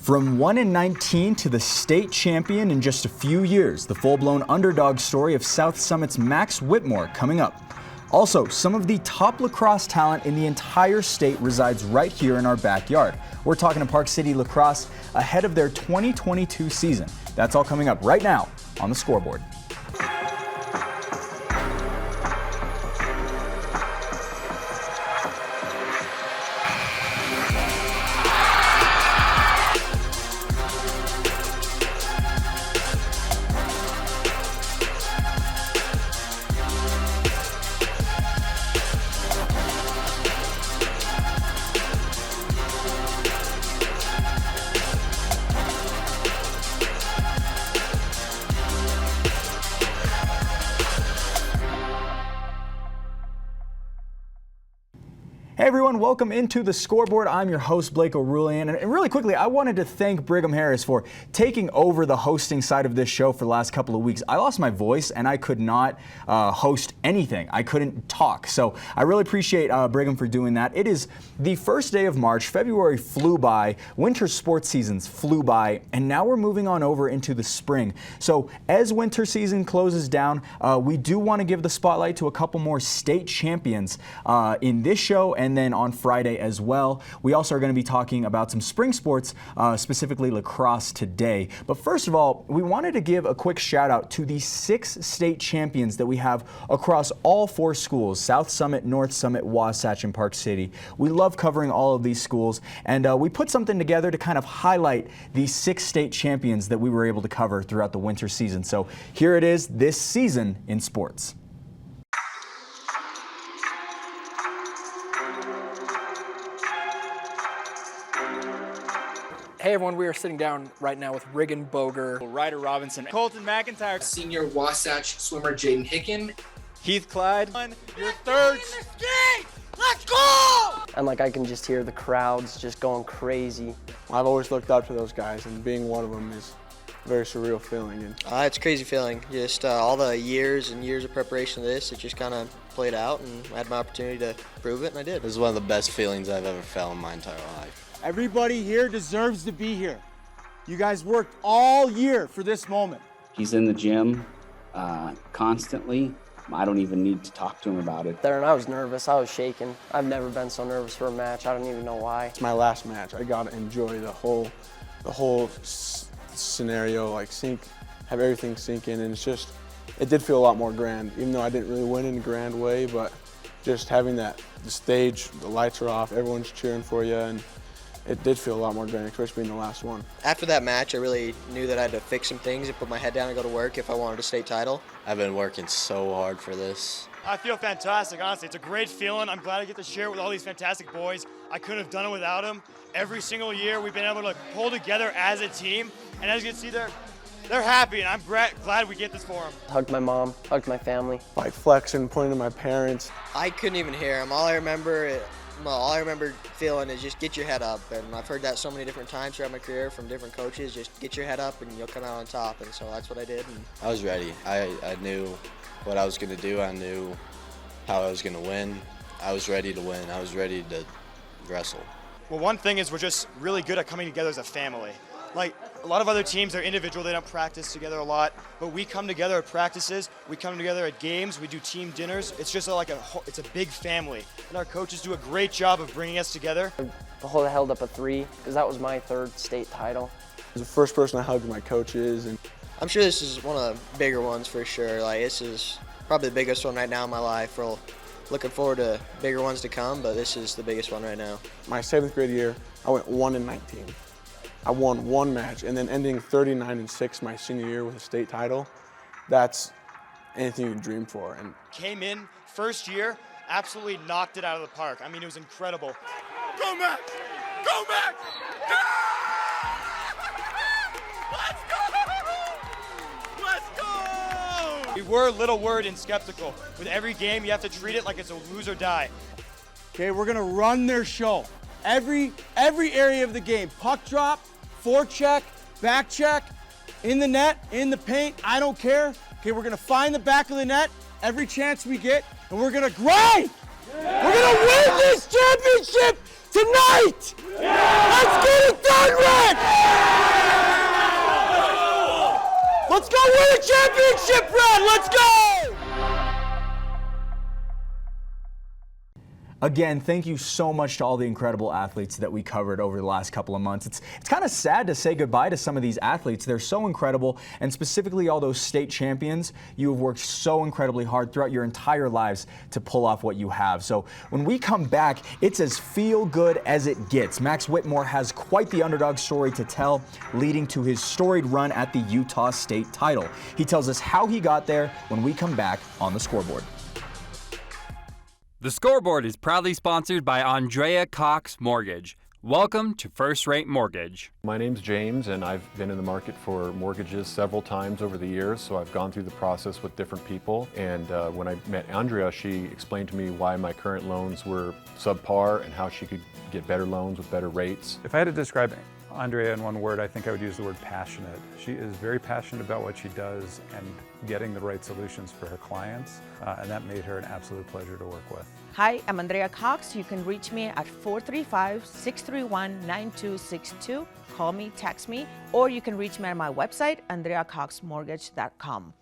From 1-19 to the state champion in just a few years, the full-blown underdog story of South Summit's Max Whitmore coming up. Also, some of the top lacrosse talent in the entire state resides right here in our backyard. We're talking to Park City Lacrosse ahead of their 2022 season. That's all coming up right now on the Scoreboard. Hey everyone, welcome into the Scoreboard. I'm your host, Blake O'Rulian, and really quickly, I wanted to thank Brigham Harris for taking over the hosting side of this show for the last couple of weeks. I lost my voice and I could not host anything. I couldn't talk, so I really appreciate Brigham for doing that. It is the first day of March. February flew by, winter sports seasons flew by, and now we're moving on over into the spring. So as winter season closes down, we do want to give the spotlight to a couple more state champions in this show and then on Friday as well. We also are going to be talking about some spring sports, specifically lacrosse today. But first of all, we wanted to give a quick shout out to the 6 state champions that we have across all 4 schools: South Summit, North Summit, Wasatch, and Park City. We love covering all of these schools, and we put something together to kind of highlight these 6 state champions that we were able to cover throughout the winter season. So here it is, this season in sports. Hey everyone, we are sitting down right now with Regan Boger, Ryder Robinson, Colton McIntyre, senior Wasatch swimmer Jaden Hicken, Heath Clyde, your third. Let's go! And I can just hear the crowds just going crazy. I've always looked up to those guys, and being one of them is a very surreal feeling. It's a crazy feeling. Just all the years and years of preparation to this, it just kind of played out, and I had my opportunity to prove it, and I did. This is one of the best feelings I've ever felt in my entire life. Everybody here deserves to be here. You guys worked all year for this moment. He's in the gym constantly. I don't even need to talk to him about it. There, and I was nervous. I was shaking. I've never been so nervous for a match. I don't even know why. It's my last match. I got to enjoy the whole scenario, have everything sink in, and it did feel a lot more grand, even though I didn't really win in a grand way, but just having the stage, the lights are off, everyone's cheering for you, and it did feel a lot more grand, especially being the last one. After that match, I really knew that I had to fix some things and put my head down and go to work if I wanted a state title. I've been working so hard for this. I feel fantastic, honestly. It's a great feeling. I'm glad I get to share it with all these fantastic boys. I couldn't have done it without them. Every single year, we've been able to pull together as a team, and as you can see, they're happy, and I'm glad we get this for them. Hugged my mom, hugged my family. Flexing, pointing to my parents. I couldn't even hear them. All I remember feeling is just get your head up, and I've heard that so many different times throughout my career from different coaches. Just get your head up and you'll come out on top, and so that's what I did. And I was ready. I knew what I was going to do. I knew how I was going to win. I was ready to win. I was ready to wrestle. Well, one thing is we're just really good at coming together as a family. Like a lot of other teams, they're individual, they don't practice together a lot, but we come together at practices, we come together at games, we do team dinners. It's just it's a big family, and our coaches do a great job of bringing us together. I held up a 3 because that was my 3rd state title. I was the first person I hugged my coaches, and I'm sure this is one of the bigger ones for sure. This is probably the biggest one right now in my life. We're looking forward to bigger ones to come, but this is the biggest one right now. My 7th grade year, I went 1-19. I won 1 match, and then ending 39-6 my senior year with a state title. That's anything you can dream for. And came in first year, absolutely knocked it out of the park. I mean, it was incredible. Go Max! Go Max! Go! Let's go! Let's go! We were little worried and skeptical. With every game, you have to treat it like it's a lose or die. Okay, we're gonna run their show. Every area of the game, puck drop, forecheck, back check, in the net, in the paint, I don't care. Okay, we're gonna find the back of the net every chance we get, and we're gonna grind. Yeah. We're gonna win this championship tonight. Yeah. Let's get it done, Red. the championship run. Let's go! Again, thank you so much to all the incredible athletes that we covered over the last couple of months. It's kind of sad to say goodbye to some of these athletes. They're so incredible, and specifically all those state champions. You have worked so incredibly hard throughout your entire lives to pull off what you have. So when we come back, it's as feel good as it gets. Max Whitmore has quite the underdog story to tell, leading to his storied run at the Utah State title. He tells us how he got there when we come back on the Scoreboard. The Scoreboard is proudly sponsored by Andrea Cox Mortgage. Welcome to First Rate Mortgage. My name's James, and I've been in the market for mortgages several times over the years, so I've gone through the process with different people. And when I met Andrea, she explained to me why my current loans were subpar and how she could get better loans with better rates. If I had to describe Andrea in one word, I think I would use the word passionate. She is very passionate about what she does and getting the right solutions for her clients, and that made her an absolute pleasure to work with. Hi, I'm Andrea Cox. You can reach me at 435-631-9262. Call me, text me, or you can reach me at my website, andreacoxmortgage.com.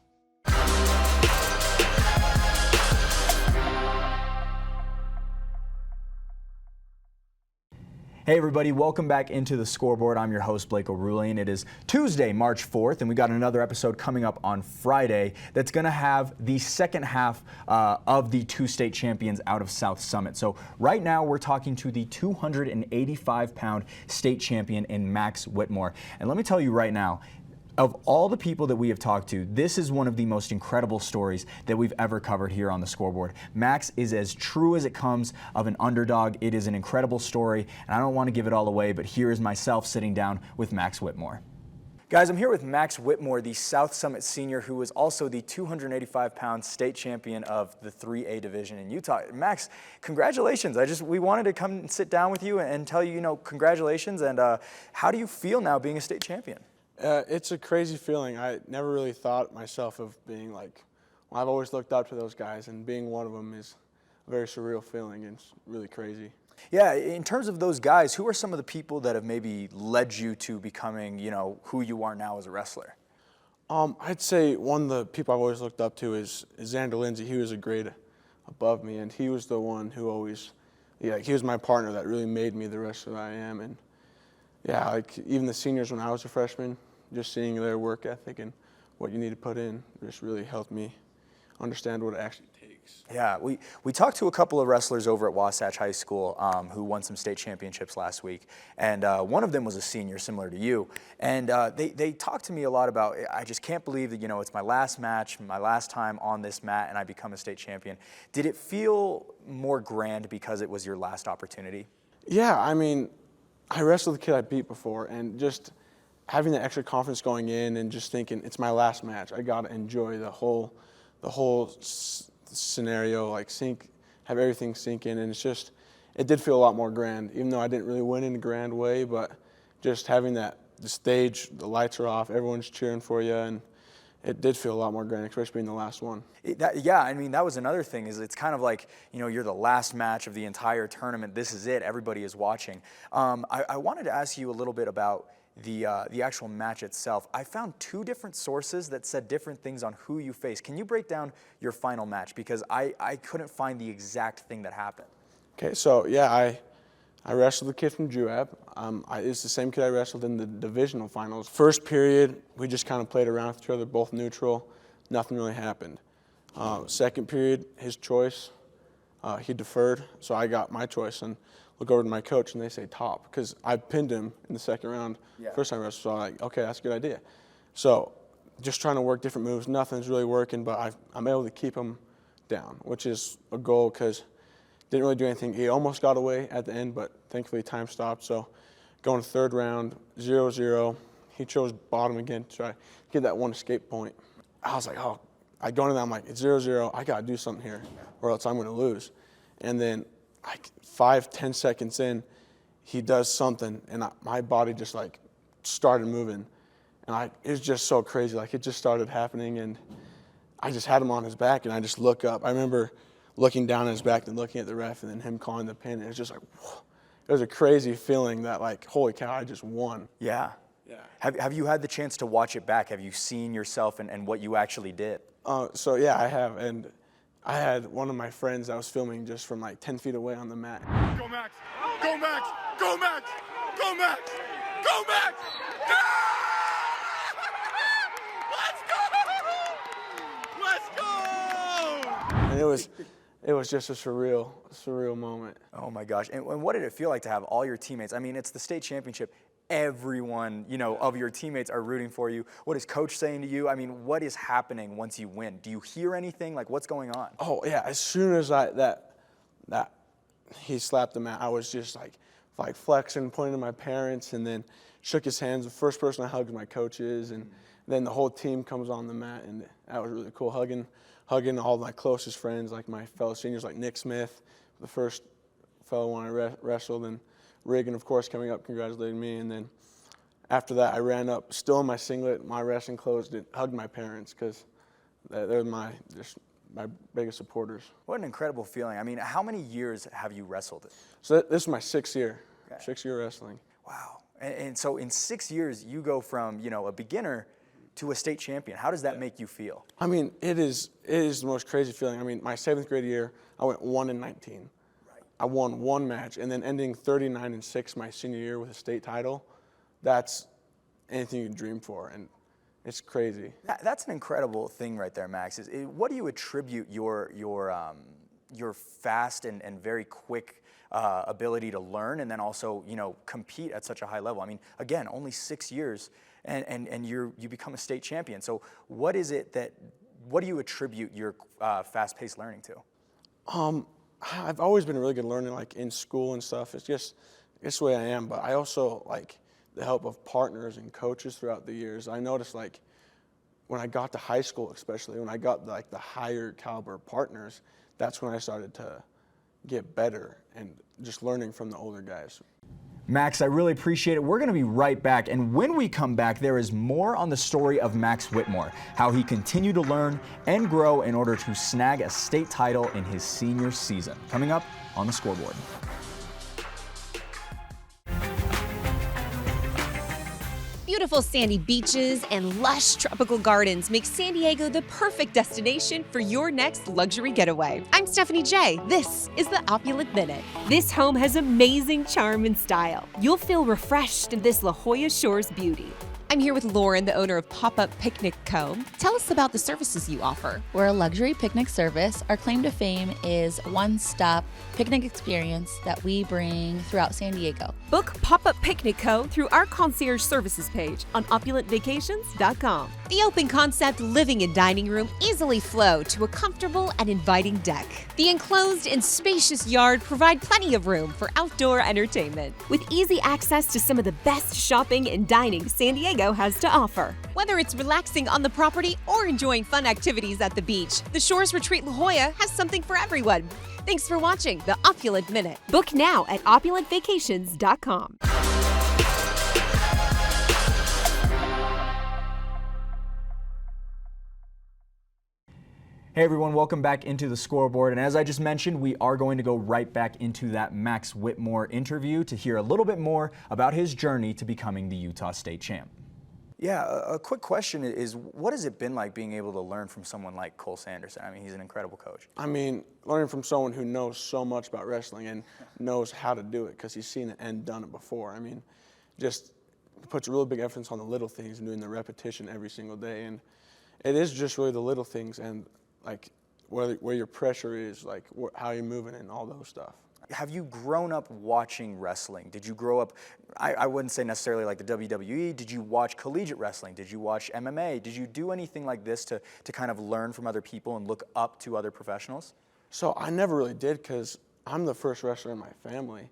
Hey everybody, welcome back into the Scoreboard. I'm your host, Blake O'Rulian. It is Tuesday, March 4th, and we got another episode coming up on Friday that's going to have the second half of the two state champions out of South Summit. So right now we're talking to the 285-pound state champion in Max Whitmore. And let me tell you right now, of all the people that we have talked to, this is one of the most incredible stories that we've ever covered here on the Scoreboard. Max is as true as it comes of an underdog. It is an incredible story, and I don't want to give it all away, but here is myself sitting down with Max Whitmore. Guys, I'm here with Max Whitmore, the South Summit senior, who is also the 285-pound state champion of the 3A division in Utah. Max, congratulations. We wanted to come and sit down with you and tell you, congratulations, and how do you feel now being a state champion? It's a crazy feeling. I never really thought myself of being I've always looked up to those guys, and being one of them is a very surreal feeling, and it's really crazy. Yeah, in terms of those guys, who are some of the people that have maybe led you to becoming, who you are now as a wrestler? I'd say one of the people I've always looked up to is Xander Lindsay. He was a grade above me, and he was the one who always, he was my partner that really made me the wrestler that I am. And yeah, even the seniors when I was a freshman, just seeing their work ethic and what you need to put in just really helped me understand what it actually takes. Yeah, we talked to a couple of wrestlers over at Wasatch High School who won some state championships last week, and one of them was a senior, similar to you, and they talked to me a lot about, I just can't believe that, it's my last match, my last time on this mat, and I become a state champion. Did it feel more grand because it was your last opportunity? Yeah, I mean, I wrestled the kid I beat before, and just having the extra confidence going in and just thinking it's my last match. I got to enjoy the whole scenario, have everything sink in, and it did feel a lot more grand, even though I didn't really win in a grand way, but just having the stage, the lights are off, everyone's cheering for you, and it did feel a lot more grand, especially being the last one. Yeah, I mean, that was another thing, is it's kind of like, you're the last match of the entire tournament. This is it. Everybody is watching. I wanted to ask you a little bit about the actual match itself. I found two different sources that said different things on who you faced. Can you break down your final match? Because I couldn't find the exact thing that happened. Okay, so yeah, I wrestled the kid from Juab. It's the same kid I wrestled in the divisional finals. First period, we just kind of played around with each other, both neutral. Nothing really happened. Second period, his choice, he deferred, so I got my choice and look over to my coach and they say top, because I pinned him in the second round. First time I wrestled, so I'm like, okay, that's a good idea. So just trying to work different moves. Nothing's really working, but I'm able to keep him down, which is a goal, because didn't really do anything. He almost got away at the end, but thankfully time stopped. So going to third round, 0-0. He chose bottom again to try to get that one escape point. I was like, oh, I go into that, I'm like, it's 0-0. I got to do something here or else I'm going to lose. And then 5-10 seconds in, he does something, and my body just started moving. And it was just so crazy. It just started happening, and I just had him on his back, and I just look up. I remember looking down at his back and looking at the ref, and then him calling the pin. And it was just whoa. It was a crazy feeling that holy cow, I just won. Yeah. Yeah. Have you had the chance to watch it back? Have you seen yourself and what you actually did? So yeah, I have, and I had one of my friends that was filming just from like 10 feet away on the mat. Go Max! Go Max! Go Max! Go Max! Go Max! Yeah! Let's go! Let's go! And it was just a surreal moment. Oh my gosh. And what did it feel like to have all your teammates? I mean, it's the state championship. Everyone, of your teammates are rooting for you. What is coach saying to you? I mean, what is happening once you win? Do you hear anything? Like, what's going on? Oh yeah, as soon as that he slapped the mat, I was just like flexing, pointing to my parents, and then shook his hands. The first person I hugged was my coaches, and then the whole team comes on the mat, and that was really cool. Hugging all my closest friends, like my fellow seniors, like Nick Smith, the first fellow when I wrestled, and Reagan, of course, coming up congratulating me. And then after that, I ran up, still in my singlet, my wrestling clothes, hugged my parents because they're my biggest supporters. What an incredible feeling. I mean, how many years have you wrestled? So this is my 6th year, 6-year wrestling. Wow. And so in 6 years, you go from, a beginner to a state champion. How does that make you feel? I mean, it is the most crazy feeling. I mean, my 7th grade year, I went 1-19. I won one match, and then ending 39-6 my senior year with a state title. That's anything you can dream for, and it's crazy. That's an incredible thing right there, Max. What do you attribute your fast and very quick ability to learn, and then also compete at such a high level? I mean, again, only 6 years, and you become a state champion. So what do you attribute your fast-paced learning to? I've always been a really good learner, like in school and stuff. It's the way I am. But I also like the help of partners and coaches throughout the years. I noticed like when I got to high school, especially when I got like the higher caliber partners, that's when I started to get better and just learning from the older guys. Max, I really appreciate it. We're going to be right back. And when we come back, there is more on the story of Max Whitmore, how he continued to learn and grow in order to snag a state title in his senior season. Coming up on the Scoreboard. Beautiful sandy beaches and lush tropical gardens make San Diego the perfect destination for your next luxury getaway. I'm Stephanie J. This is the Opulent Minute. This home has amazing charm and style. You'll feel refreshed in this La Jolla Shores beauty. I'm here with Lauren, the owner of Pop-Up Picnic Co. Tell us about the services you offer. We're a luxury picnic service. Our claim to fame is one-stop picnic experience that we bring throughout San Diego. Book Pop-Up Picnic Co. through our concierge services page on opulentvacations.com. The open concept living and dining room easily flow to a comfortable and inviting deck. The enclosed and spacious yard provide plenty of room for outdoor entertainment. With easy access to some of the best shopping and dining San Diego has to offer. Whether it's relaxing on the property or enjoying fun activities at the beach, the Shores Retreat La Jolla has something for everyone. Thanks for watching the Opulent Minute. Book now at opulentvacations.com. Hey everyone, welcome back into the Scoreboard. And as I just mentioned, we are going to go right back into that Max Whitmore interview to hear a little bit more about his journey to becoming the Utah State champ. Yeah, a quick question is, what has it been like being able to learn from someone like Cole Sanderson? I mean, he's an incredible coach. I mean, learning from someone who knows so much about wrestling and knows how to do it because he's seen it and done it before. I mean, just puts a really big emphasis on the little things and doing the repetition every single day. And it is just really the little things and like where your pressure is, like how you're moving and all those stuff. Have you grown up watching wrestling? Did you grow up, I wouldn't say necessarily like the WWE, did you watch collegiate wrestling? Did you watch MMA? Did you do anything like this to kind of learn from other people and look up to other professionals? So I never really did because I'm the first wrestler in my family.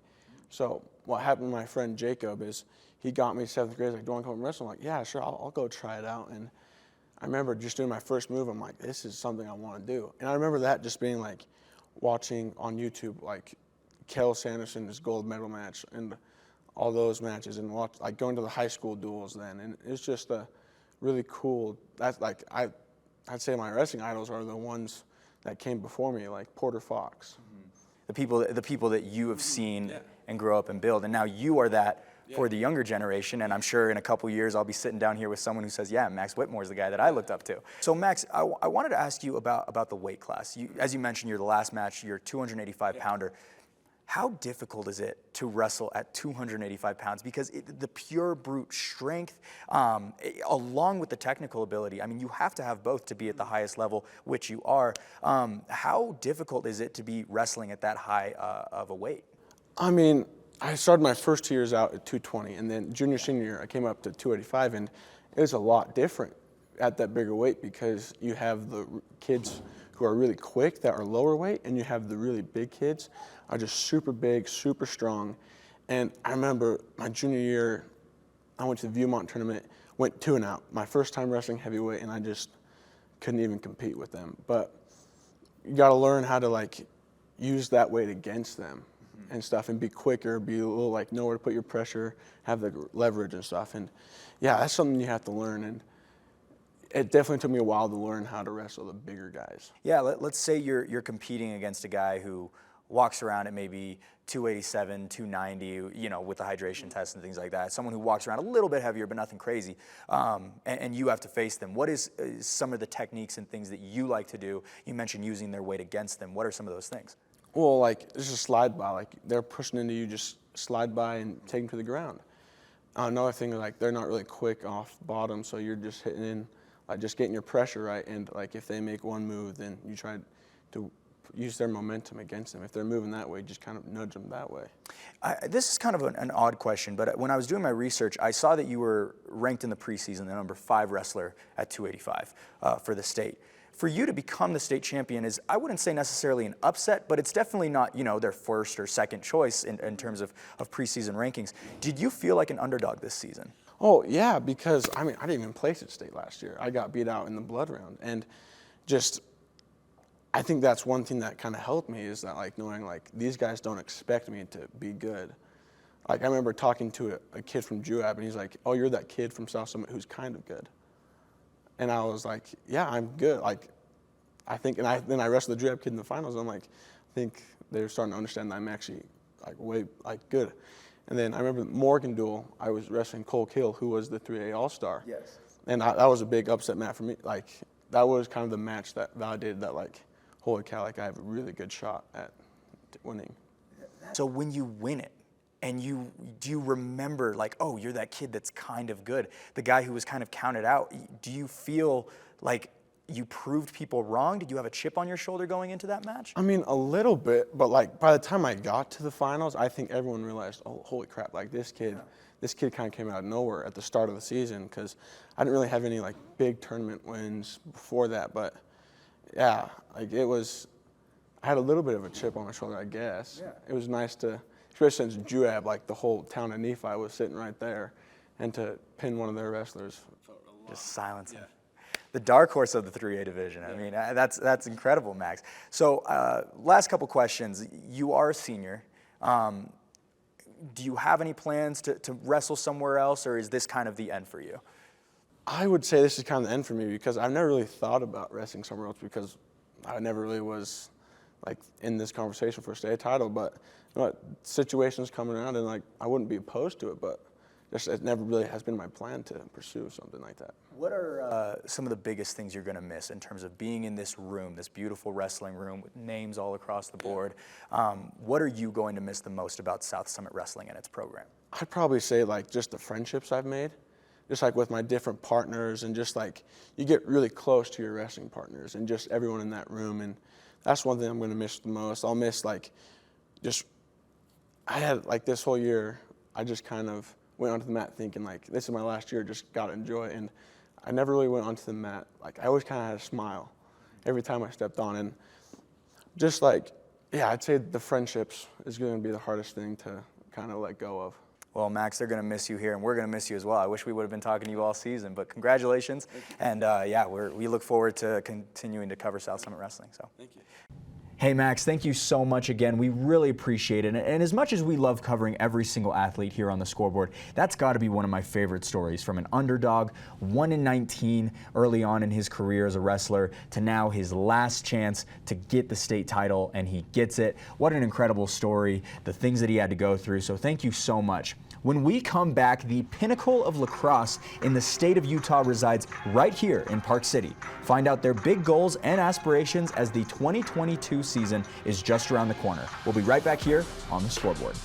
So what happened to my friend Jacob is he got me 7th grade, like, do you want to come and wrestle? I'm like, yeah, sure, I'll go try it out. And I remember just doing my first move, I'm like, this is something I want to do. And I remember that just being like watching on YouTube, like Kel Sanderson's gold medal match and all those matches and like going to the high school duels then. And it's just a really cool, that's like, I'd say my wrestling idols are the ones that came before me, like Porter Fox. The people that you have seen and grow up and build. And now you are that for the younger generation, and I'm sure in a couple years I'll be sitting down here with someone who says, yeah, Max Whitmore is the guy that I looked up to. So Max, I wanted to ask you about the weight class. As you mentioned, you're the last match, you're a 285-pounder. How difficult is it to wrestle at 285 pounds? Because the pure brute strength, along with the technical ability, I mean, you have to have both to be at the highest level, which you are. How difficult is it to be wrestling at that high of a weight? I mean, I started my first 2 years out at 220, and then junior, senior year, I came up to 285, and it was a lot different at that bigger weight because you have the kids who are really quick that are lower weight, and you have the really big kids are just super big, super strong. And I remember my junior year, I went to the Viewmont tournament, went 2 and out. My first time wrestling heavyweight, and I just couldn't even compete with them. But you got to learn how to like use that weight against them and stuff, and be quicker, be a little like know where to put your pressure, have the leverage and stuff. And yeah, that's something you have to learn. And it definitely took me a while to learn how to wrestle the bigger guys. Yeah, let's say you're competing against a guy who walks around at maybe 287, 290, you know, with the hydration test and things like that. Someone who walks around a little bit heavier, but nothing crazy, and you have to face them. What is some of the techniques and things that you like to do? You mentioned using their weight against them. What are some of those things? Well, like, there's a slide by. Like, they're pushing into you, just slide by and take them to the ground. Another thing, like, they're not really quick off bottom, so you're just hitting in, like, just getting your pressure right. And, like, if they make one move, then you try to use their momentum against them. If they're moving that way, just kind of nudge them that way. This is kind of an odd question, but when I was doing my research, I saw that you were ranked in the preseason the number 5 wrestler at 285 for the state. For you to become the state champion is, I wouldn't say necessarily an upset, but it's definitely not, you know, their first or second choice in terms of preseason rankings. Did you feel like an underdog this season? Oh, yeah, because, I mean, I didn't even place at state last year. I got beat out in the blood round. And just, I think that's one thing that kind of helped me is that, like, knowing, like, these guys don't expect me to be good. Like, I remember talking to a kid from Juab, and he's like, oh, you're that kid from South Summit who's kind of good. And I was like, yeah, I'm good. Like, I think, and then I wrestled the Juab kid in the finals, and I'm like, I think they're starting to understand that I'm actually, like, way, like, good. And then I remember the Morgan duel, I was wrestling Cole Kill, who was the 3A All-Star. Yes. And that was a big upset match for me. Like, that was kind of the match that validated that, like, holy cow, like, I have a really good shot at winning. So when you win it, and do you remember, like, oh, you're that kid that's kind of good, the guy who was kind of counted out, do you feel like you proved people wrong? Did you have a chip on your shoulder going into that match? I mean, a little bit, but, like, by the time I got to the finals, I think everyone realized, oh, holy crap, like, this kid kind of came out of nowhere at the start of the season, because I didn't really have any, like, big tournament wins before that, but yeah, like, it was, I had a little bit of a chip on my shoulder, I guess. Yeah. It was nice to, especially since Juab, like, the whole town of Nephi was sitting right there, and to pin one of their wrestlers. Just silence him. The dark horse of the 3A division. I mean, that's incredible, Max. So last couple questions. You are a senior. Do you have any plans to wrestle somewhere else, or is this kind of the end for you? I would say this is kind of the end for me, because I've never really thought about wrestling somewhere else, because I never really was, like, in this conversation for a state title. But you know, situations coming around, and, like, I wouldn't be opposed to it, but just it never really has been my plan to pursue something like that. What are some of the biggest things you're going to miss in terms of being in this room, this beautiful wrestling room with names all across the board? What are you going to miss the most about South Summit Wrestling and its program? I'd probably say, like, just the friendships I've made, just, like, with my different partners, and just, like, you get really close to your wrestling partners and just everyone in that room. And that's one thing I'm going to miss the most. I'll miss, like, just, I had, like, this whole year, I just kind of went onto the mat thinking, like, this is my last year, just got to enjoy it. And I never really went onto the mat. Like, I always kind of had a smile every time I stepped on. And just, like, yeah, I'd say the friendships is going to be the hardest thing to kind of let go of. Well, Max, they're going to miss you here, and we're going to miss you as well. I wish we would have been talking to you all season, but congratulations. And yeah, we look forward to continuing to cover South Summit Wrestling. So. Thank you. Hey, Max, thank you so much again. We really appreciate it. And as much as we love covering every single athlete here on the Scoreboard, that's got to be one of my favorite stories. From an underdog, 1-19 early on in his career as a wrestler, to now his last chance to get the state title, and he gets it. What an incredible story, the things that he had to go through. So thank you so much. When we come back, the pinnacle of lacrosse in the state of Utah resides right here in Park City. Find out their big goals and aspirations as the 2022 season is just around the corner. We'll be right back here on the Scoreboard.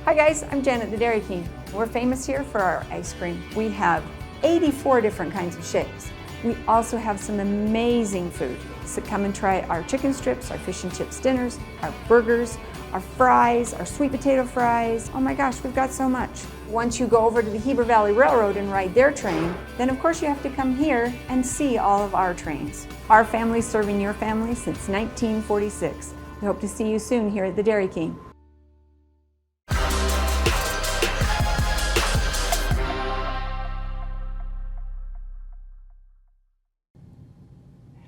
Hi guys, I'm Janet the Dairy King. We're famous here for our ice cream. We have 84 different kinds of shapes. We also have some amazing food. So come and try our chicken strips, our fish and chips dinners, our burgers, our fries, our sweet potato fries. Oh my gosh, we've got so much. Once you go over to the Heber Valley Railroad and ride their train, then of course you have to come here and see all of our trains. Our family's serving your family since 1946. We hope to see you soon here at the Dairy King.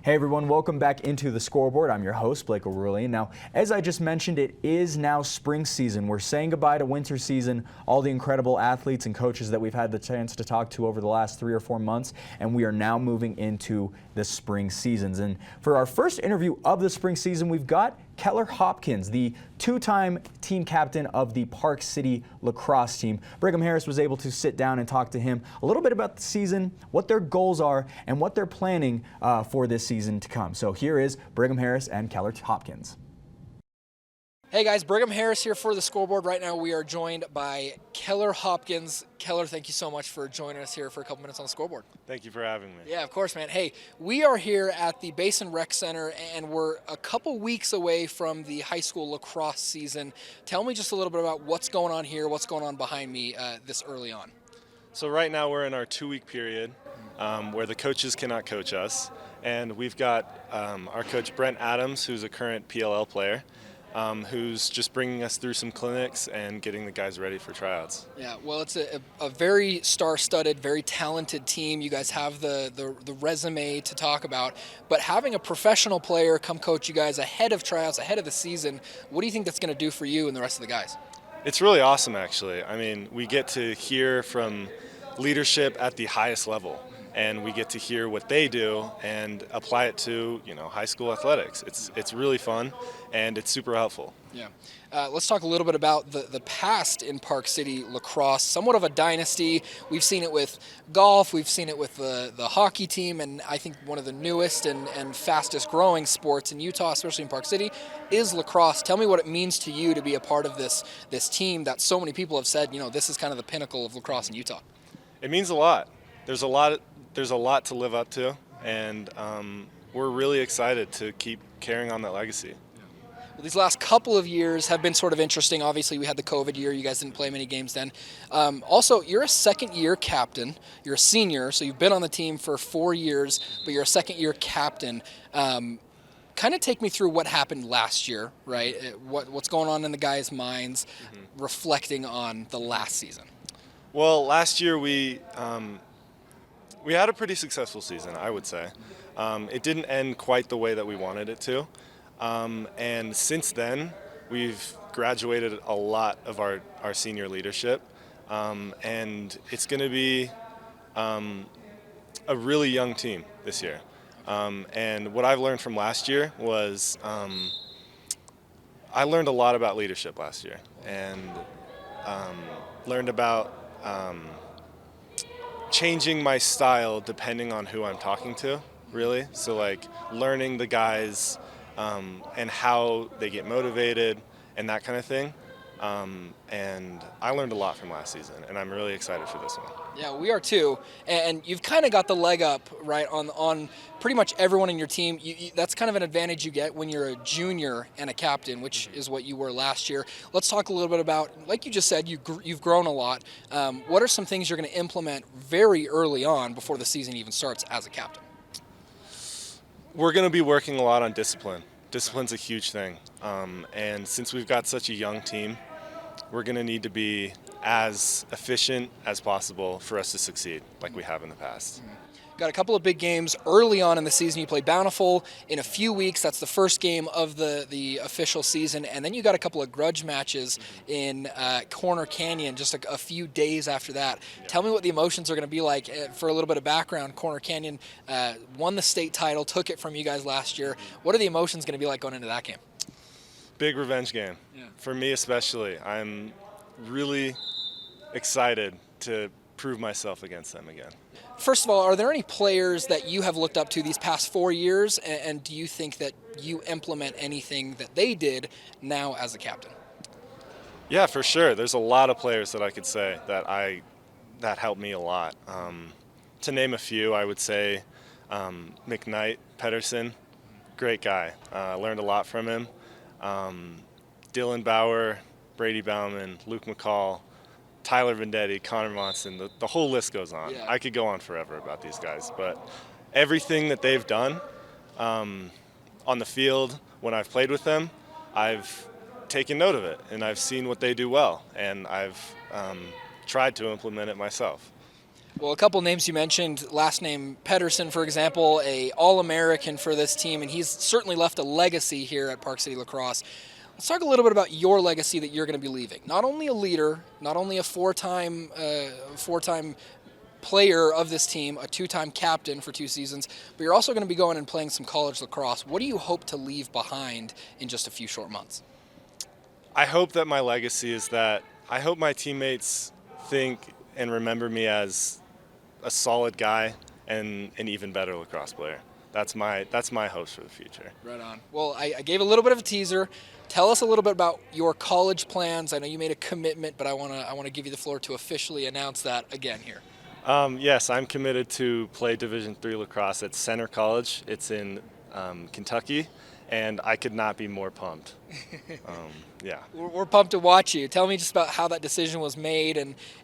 Hey everyone, welcome back into the Scoreboard. I'm your host, Blake O'Rourke. Now, as I just mentioned, it is now spring season. We're saying goodbye to winter season, all the incredible athletes and coaches that we've had the chance to talk to over the last 3 or 4 months, and we are now moving into the spring seasons. And for our first interview of the spring season, we've got Keller Hopkins, the 2-time team captain of the Park City lacrosse team. Brigham Harris was able to sit down and talk to him a little bit about the season, what their goals are, and what they're planning for this season to come. So here is Brigham Harris and Keller Hopkins. Hey guys, Brigham Harris here for the Scoreboard. Right now we are joined by Keller Hopkins. Keller, thank you so much for joining us here for a couple minutes on the Scoreboard. Thank you for having me. Yeah, of course, man. Hey, we are here at the Basin Rec Center, and we're a couple weeks away from the high school lacrosse season. Tell me just a little bit about what's going on here, what's going on behind me this early on. So right now we're in our 2-week period where the coaches cannot coach us, and we've got our coach Brent Adams, who's a current PLL player, who's just bringing us through some clinics and getting the guys ready for tryouts. Yeah, well, it's a very star-studded, very talented team. You guys have the resume to talk about, but having a professional player come coach you guys ahead of tryouts, ahead of the season, what do you think that's going to do for you and the rest of the guys? It's really awesome, actually. I mean, we get to hear from leadership at the highest level, and we get to hear what they do and apply it to, high school athletics. It's really fun, and it's super helpful. Yeah. Let's talk a little bit about the past in Park City lacrosse. Somewhat of a dynasty. We've seen it with golf. We've seen it with the hockey team, and I think one of the newest and fastest growing sports in Utah, especially in Park City, is lacrosse. Tell me what it means to you to be a part of this team that so many people have said, this is kind of the pinnacle of lacrosse in Utah. It means a lot. There's a lot to live up to, and we're really excited to keep carrying on that legacy. Well, these last couple of years have been sort of interesting. Obviously, we had the COVID year. You guys didn't play many games then. Also, you're a second-year captain. You're a senior, so you've been on the team for 4 years, but you're a second-year captain. Kind of take me through what happened last year, right? What's going on in the guys' minds, reflecting on the last season. Well, last year we had a pretty successful season, I would say. It didn't end quite the way that we wanted it to. And since then, we've graduated a lot of our senior leadership. And it's going to be a really young team this year. And what I've learned from last year was I learned a lot about leadership last year, and learned about changing my style depending on who I'm talking to, really. So like learning the guys and how they get motivated and that kind of thing. And I learned a lot from last season, and I'm really excited for this one. Yeah, we are too. And you've kind of got the leg up, right, on pretty much everyone in your team. That's kind of an advantage you get when you're a junior and a captain, which is what you were last year. Let's talk a little bit about, like you just said, you've grown a lot. What are some things you're going to implement very early on before the season even starts as a captain? We're going to be working a lot on discipline. Discipline's a huge thing. And since we've got such a young team, we're going to need to be as efficient as possible for us to succeed like we have in the past. Got a couple of big games early on in the season. You play Bountiful in a few weeks. That's the first game of the official season. And then you got a couple of grudge matches in Corner Canyon just a few days after that. Yeah. Tell me what the emotions are going to be like. For a little bit of background, Corner Canyon won the state title, took it from you guys last year. What are the emotions going to be like going into that game? Big revenge game. Yeah. For me especially. I'm really excited to prove myself against them again. First of all, are there any players that you have looked up to these past 4 years, and do you think that you implement anything that they did now as a captain? Yeah, for sure. There's a lot of players that I could say that helped me a lot. To name a few, I would say McKnight, Pedersen, great guy. Learned a lot from him. Dylan Bauer, Brady Bauman, Luke McCall, Tyler Vendetti, Connor Monson, the whole list goes on. Yeah. I could go on forever about these guys, but everything that they've done on the field when I've played with them, I've taken note of it, and I've seen what they do well, and I've tried to implement it myself. Well, a couple names you mentioned, last name Pedersen, for example, a All-American for this team, and he's certainly left a legacy here at Park City Lacrosse. Let's talk a little bit about your legacy that you're going to be leaving. Not only a leader, not only a four-time player of this team, a two-time captain for 2 seasons, but you're also going to be going and playing some college lacrosse. What do you hope to leave behind in just a few short months? I hope that my legacy is that I hope my teammates think and remember me as a solid guy and an even better lacrosse player. That's my hopes for the future. Right on. Well, I gave a little bit of a teaser. Tell us a little bit about your college plans. I know you made a commitment, but I want to give you the floor to officially announce that again here. Yes, I'm committed to play Division III lacrosse at Center College. It's in Kentucky, and I could not be more pumped. Yeah. We're pumped to watch you. Tell me just about how that decision was made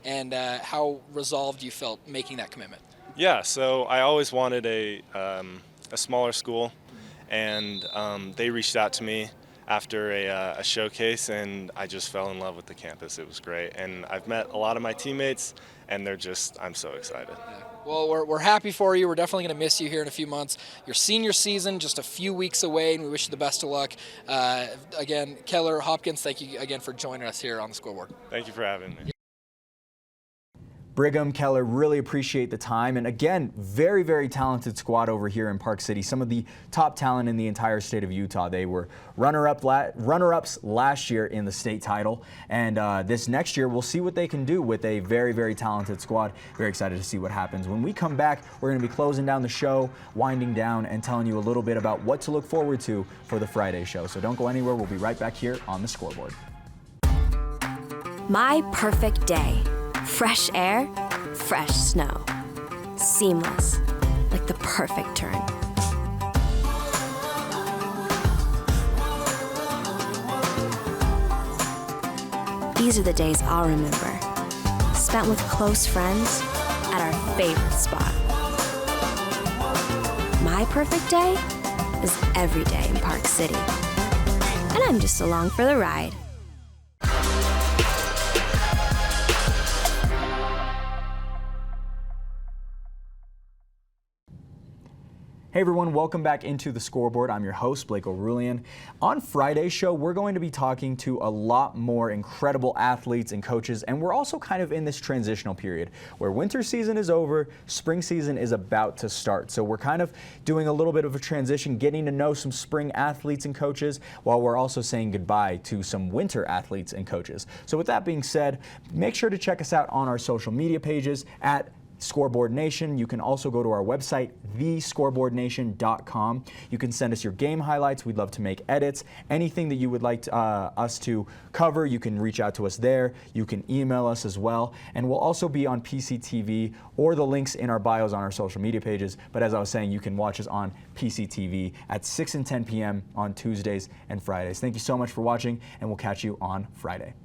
and how resolved you felt making that commitment. Yeah, so I always wanted a smaller school, and they reached out to me after a showcase, and I just fell in love with the campus. It was great, and I've met a lot of my teammates, and I'm so excited. Yeah. Well, we're happy for you. We're definitely going to miss you here in a few months. Your senior season just a few weeks away, and we wish you the best of luck. Again, Keller, Hopkins, thank you again for joining us here on the Scoreboard. Thank you for having me. Brigham, Keller, really appreciate the time. And again, very, very talented squad over here in Park City. Some of the top talent in the entire state of Utah. They were runner-ups last year in the state title. And this next year, we'll see what they can do with a very, very talented squad. Very excited to see what happens. When we come back, we're going to be closing down the show, winding down, and telling you a little bit about what to look forward to for the Friday show. So don't go anywhere. We'll be right back here on the Scoreboard. My perfect day. Fresh air, fresh snow. Seamless, like the perfect turn. These are the days I'll remember. Spent with close friends at our favorite spot. My perfect day is every day in Park City. And I'm just along for the ride. Hey everyone, welcome back into the Scoreboard. I'm your host, Blake O'Rulian. On Friday's show, we're going to be talking to a lot more incredible athletes and coaches, and we're also kind of in this transitional period where winter season is over, spring season is about to start. So we're kind of doing a little bit of a transition, getting to know some spring athletes and coaches, while we're also saying goodbye to some winter athletes and coaches. So with that being said, make sure to check us out on our social media pages at Scoreboard Nation. You can also go to our website, thescoreboardnation.com. You can send us your game highlights. We'd love to make edits. Anything that you would like us to cover, you can reach out to us there. You can email us as well. And we'll also be on PCTV or the links in our bios on our social media pages. But as I was saying, you can watch us on PCTV at 6 and 10 p.m. on Tuesdays and Fridays. Thank you so much for watching, and we'll catch you on Friday.